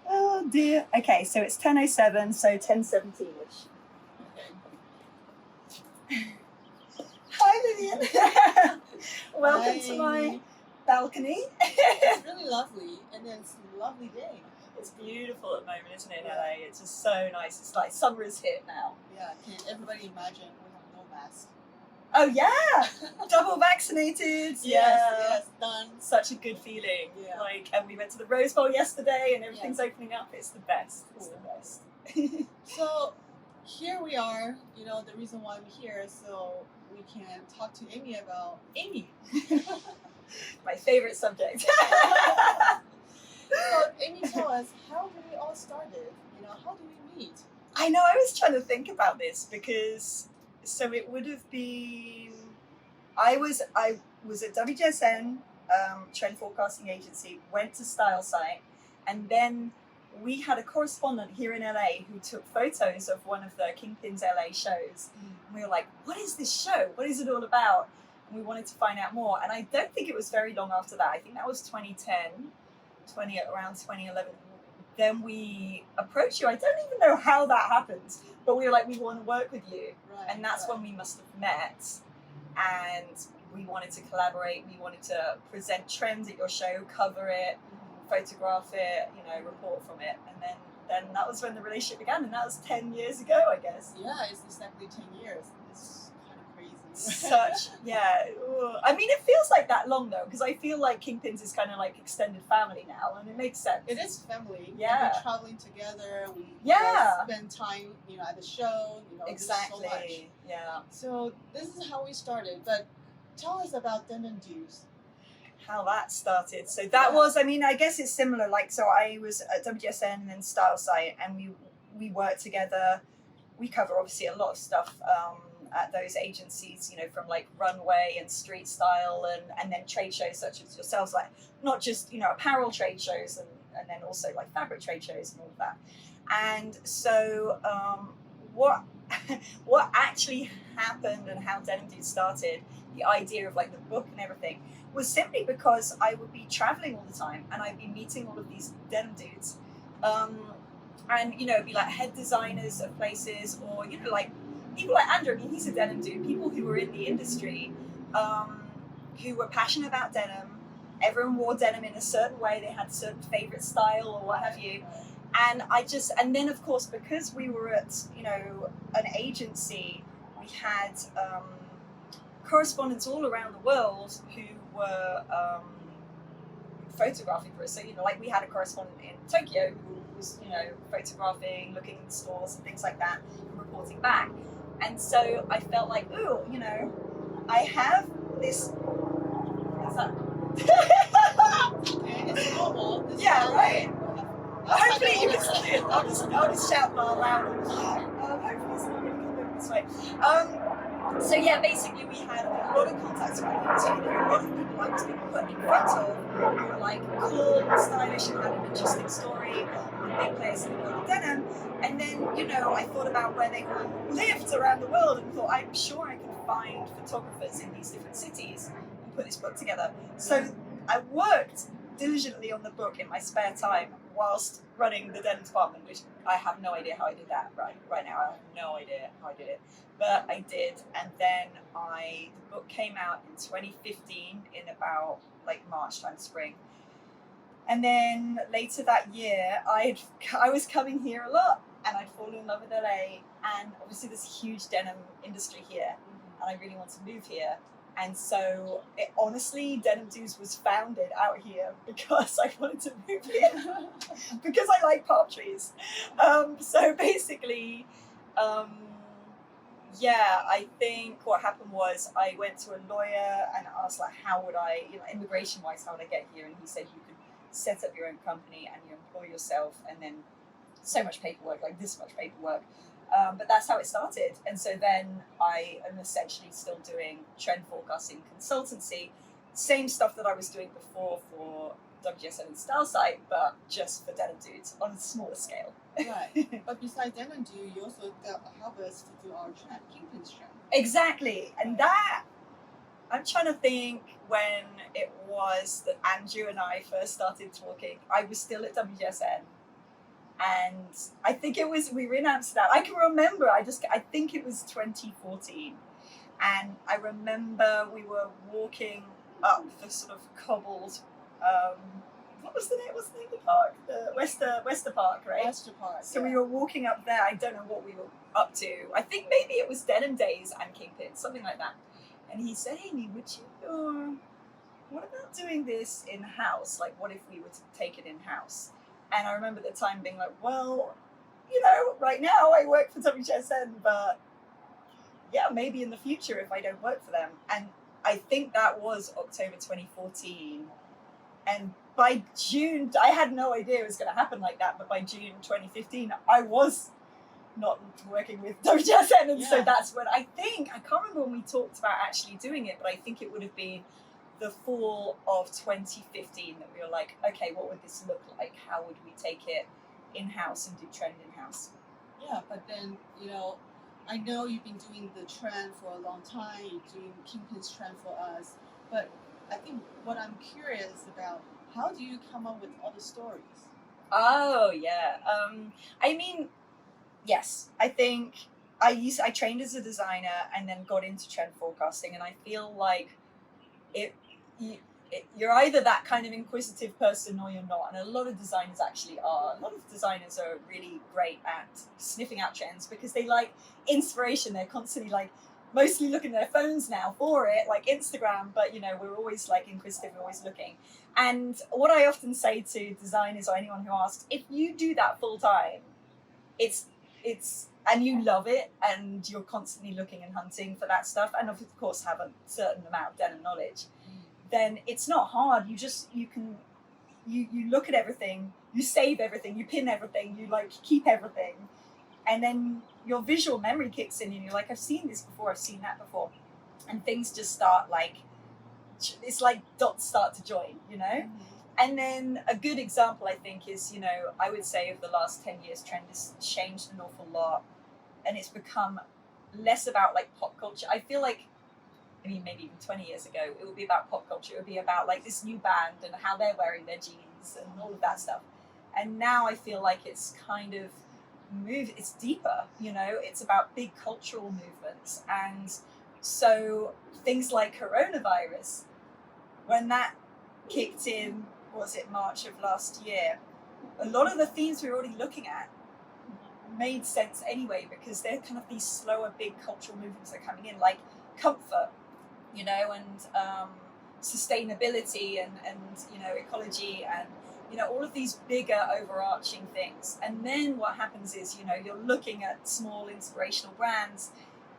Oh dear. Okay, so it's 10:07, so 10:17ish. Hi Vivian. Welcome to my balcony. It's really lovely, and then it's a lovely day. It's beautiful at the moment, isn't it, in LA? It's just so nice. It's like summer is here now. Yeah, can everybody imagine we have no mask? Oh yeah, double vaccinated. Yes, done. Such a good feeling. Yeah. Like, and we went to the Rose Bowl yesterday, and everything's opening up. It's the best. It's the best. So here we are. You know the reason why we're here, so we can talk to Amy about Amy. My favorite subject. So Amy, tell us, how did it all started? You know, how did we meet? I know. I was trying to think about this because. So it would have been. I was at WGSN, Trend Forecasting Agency. Went to Style Site, and then we had a correspondent here in LA who took photos of one of the Kingpins LA shows. And we were like, "What is this show? What is it all about?" And we wanted to find out more. And I don't think it was very long after that. I think that was 2010, around 2011. Then we approached you. I don't even know how that happened, but we were like, we want to work with you. Right, And that's when we must have met, and we wanted to collaborate. We wanted to present trends at your show, cover it, photograph it, report from it. And then that was when the relationship began, and that was 10 years ago, I guess. Yeah, it's exactly 10 years. It's kind of crazy. I mean, it feels like that long though, because I feel like Kingpins is kind of like extended family now, and it makes sense. It is family. Yeah. We're traveling together. We spend time, at the show. Exactly. So much. Yeah. So this is how we started. But tell us about Denim Dues. How that started. So that was, I mean, I guess it's similar. Like, so I was at WGSN and then Style Site, and we worked together. We cover obviously a lot of stuff at those agencies, from like runway and street style and then trade shows such as yourselves, like not just, apparel trade shows and then also like fabric trade shows and all of that. And so what actually happened and how Denim Dudes started, the idea of like the book and everything, was simply because I would be traveling all the time and I'd be meeting all of these denim dudes. And, it'd be like head designers of places, or, like people like Andrew. I mean, he's a denim dude. People who were in the industry, who were passionate about denim. Everyone wore denim in a certain way. They had a certain favorite style or what have you. And and then of course, because we were at, an agency, we had correspondents all around the world who were photographing for us. So, like we had a correspondent in Tokyo who was, photographing, looking in stores and things like that, and reporting back. And so I felt like, ooh, I have this. What's that? It's normal. Yeah, right. Hopefully you can see it. I'll just shout more louder. Hopefully it's not going to come over this way. So yeah, basically we had a lot of contacts around the industry. There were a lot of people I was being put in front of who were like cool, stylish, and had an interesting story, big players in the world of denim. And then, I thought about where they all lived around the world and thought, I'm sure I can find photographers in these different cities and put this book together. So I worked diligently on the book in my spare time whilst running the denim department, which I have no idea how I did that right now. I have no idea how I did it, but I did. And then the book came out in 2015 in about like March time, spring. And then later that year, I was coming here a lot, and I'd fallen in love with LA, and obviously there's a huge denim industry here, and I really wanted to move here. And so, honestly, Denim Dudes was founded out here because I wanted to move here, because I like palm trees. So basically, I think what happened was I went to a lawyer and asked, like, how would I, immigration-wise, how would I get here? And he said you could set up your own company and you employ yourself, and then so much paperwork, like this much paperwork. But that's how it started. And so then I am essentially still doing trend forecasting consultancy, same stuff that I was doing before for WGSN and Style Site, but just for Denim Dudes on a smaller scale. Right. But besides Denim Dude, you also help us to do our trend, Kingpins Show. Exactly. And that I'm trying to think when it was that Andrew and I first started talking. I was still at WGSN, and I think we were in Amsterdam. I can remember. I think it was 2014, and I remember we were walking up the sort of cobbled. What was the name? What's the name of the park? The Wester Park, right? Wester Park. So we were walking up there. I don't know what we were up to. I think maybe it was Denim Days and Kingpins, something like that. And he said, Amy, what about doing this in-house? Like, what if we were to take it in-house? And I remember at the time being like, well, right now I work for WGSN, but yeah, maybe in the future if I don't work for them. And I think that was October 2014. And by June, I had no idea it was going to happen like that, but by June 2015, I was not working with WGSN, and so that's when I can't remember when we talked about actually doing it, but I think it would have been the fall of 2015 that we were like, okay, what would this look like? How would we take it in-house and do Trend in-house? Yeah, but then, I know you've been doing the Trend for a long time, you're doing Kingpins Trend for us, but I think what I'm curious about, how do you come up with all the stories? Oh, yeah. Yes, I think I trained as a designer and then got into trend forecasting, and I feel like you're either that kind of inquisitive person or you're not, and a lot of designers actually are. A lot of designers are really great at sniffing out trends because they like inspiration. They're constantly like mostly looking at their phones now for it, like Instagram, but we're always like inquisitive, we're always looking. And what I often say to designers or anyone who asks, if you do that full time, it's and you love it and you're constantly looking and hunting for that stuff, and of course have a certain amount of denim knowledge, then it's not hard. You look at everything, you save everything, you pin everything, you like keep everything, and then your visual memory kicks in and you're like, I've seen this before, I've seen that before, and things just start like, it's like dots start to join, And then a good example, I think, is, I would say over the last 10 years, trend has changed an awful lot, and it's become less about like pop culture. I feel like, maybe even 20 years ago, it would be about pop culture. It would be about like this new band and how they're wearing their jeans and all of that stuff. And now I feel like it's kind of it's deeper, it's about big cultural movements. And so things like coronavirus, when that kicked in, was it March of last year, a lot of the themes we were already looking at made sense anyway, because they're kind of these slower big cultural movements that are coming in, like comfort, and sustainability and ecology and all of these bigger overarching things. And then what happens is, you're looking at small inspirational brands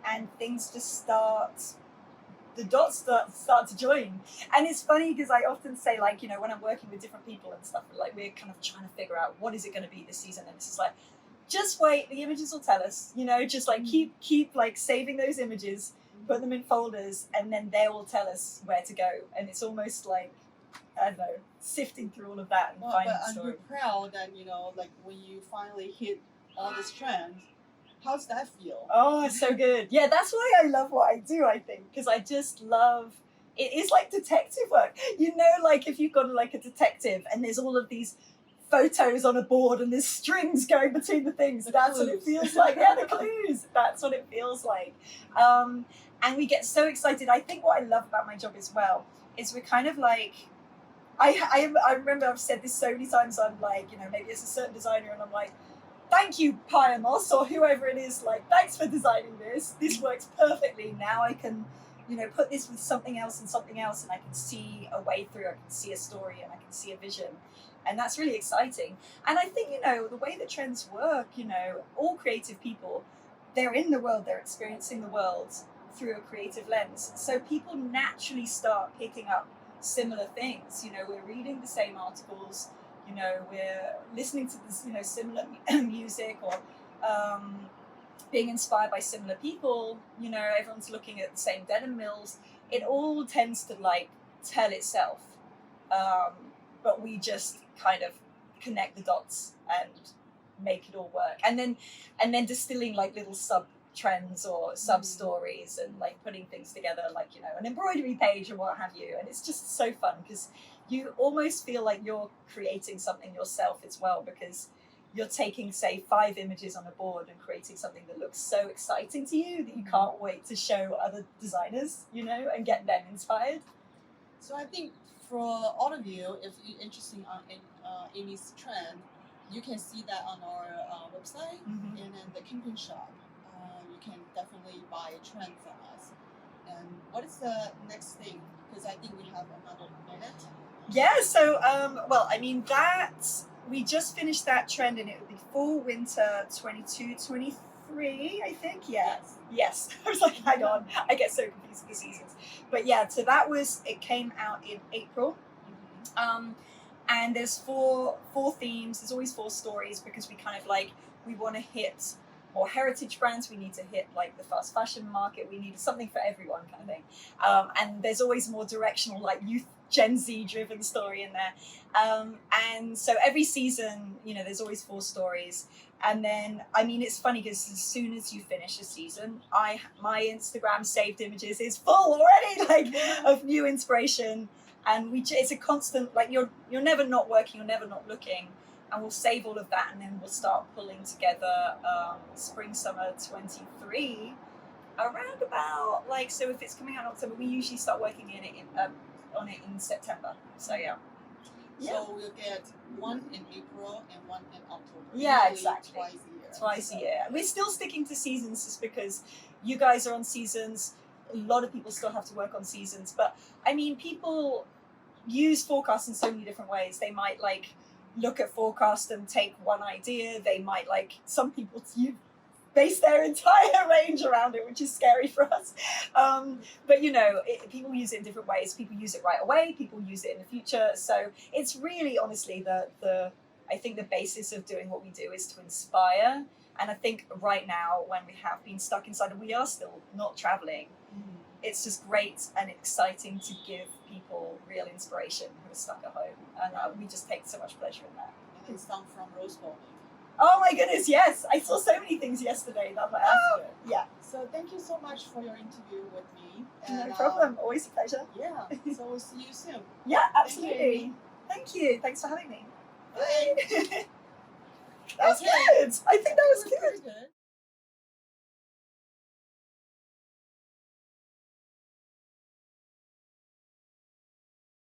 and things just the dots start to join. And it's funny because I often say, like, when I'm working with different people and stuff, like, we're kind of trying to figure out what is it going to be this season, and it's just like, just wait, the images will tell us, just like keep like saving those images, put them in folders, and then they will tell us where to go. And it's almost like, I don't know, sifting through all of that and finding the story. But I'm proud that, like when you finally hit all this trend, how's that feel? Oh, it's so good. Yeah, that's why I love what I do, I think, because I just love, it is like detective work. Like if you've got like a detective and there's all of these photos on a board and there's strings going between the things, that's what it feels like. Yeah, the clues, that's what it feels like. And we get so excited. I think what I love about my job as well is we're kind of like, I remember I've said this so many times, I'm like, maybe it's a certain designer and I'm like, thank you, Piamos, or whoever it is, like, thanks for designing this. This works perfectly. Now I can, put this with something else, and I can see a way through, I can see a story, and I can see a vision. And that's really exciting. And I think, the way that trends work, all creative people, they're in the world, they're experiencing the world through a creative lens. So people naturally start picking up similar things. We're reading the same articles, we're listening to this, similar music, or being inspired by similar people. Everyone's looking at the same denim mills. It all tends to like tell itself, but we just kind of connect the dots and make it all work. And then distilling like little trends or sub stories and like putting things together, like, you know, an embroidery page or what have you. And it's just so fun because you almost feel like you're creating something yourself as well, because you're taking, say, 5 images on a board and creating something that looks so exciting to you that you can't wait to show other designers, you know, and get them inspired. So I think for all of you, if you're interested in Amy's trend, you can see that on our website and then the Kingpins shop. You can definitely buy a trend from us. And what is the next thing? Because I think we have another minute. Yeah, so, well, I mean, we just finished that trend and it would be fall winter 22-23, I think. Yes. I was like, hang on, I get so confused with the seasons. But yeah, so it came out in April. And there's four themes. There's always 4 stories because we kind of like, we want to hit more heritage brands. We need to hit like the fast fashion market. We need something for everyone kind of thing. And there's always more directional, like youth, Gen Z driven story in there. And so every season, you know, there's always 4 stories. And then, I mean, it's funny because as soon as you finish a season, my Instagram saved images is full already, like of new inspiration. And it's a constant, like you're never not working, you're never not looking. And we'll save all of that and then we'll start pulling together spring, summer 23 around about, like, so if it's coming out in October, we usually start working on it in September. So yeah. So we'll get one in April and one in October. Yeah, Usually exactly. Twice a year. We're still sticking to seasons just because you guys are on seasons. A lot of people still have to work on seasons. But I mean, people use forecast in so many different ways. They might like look at forecast and take one idea. They might like, some people base their entire range around it, which is scary for us. But you know, people use it in different ways. People use it right away. People use it in the future. So it's really, honestly, I think the basis of doing what we do is to inspire. And I think right now, when we have been stuck inside and we are still not traveling, it's just great and exciting to give people real inspiration who are stuck at home. And we just take so much pleasure in that. And it's done from Rose Bowl. Oh my goodness, yes. I saw so many things yesterday that I'm like, oh, yeah. So thank you so much for your interview with me. And, no problem. Always a pleasure. Yeah. So we'll see you soon. Yeah, absolutely. Thank you. Thanks for having me. Bye. That was good. I think that was good.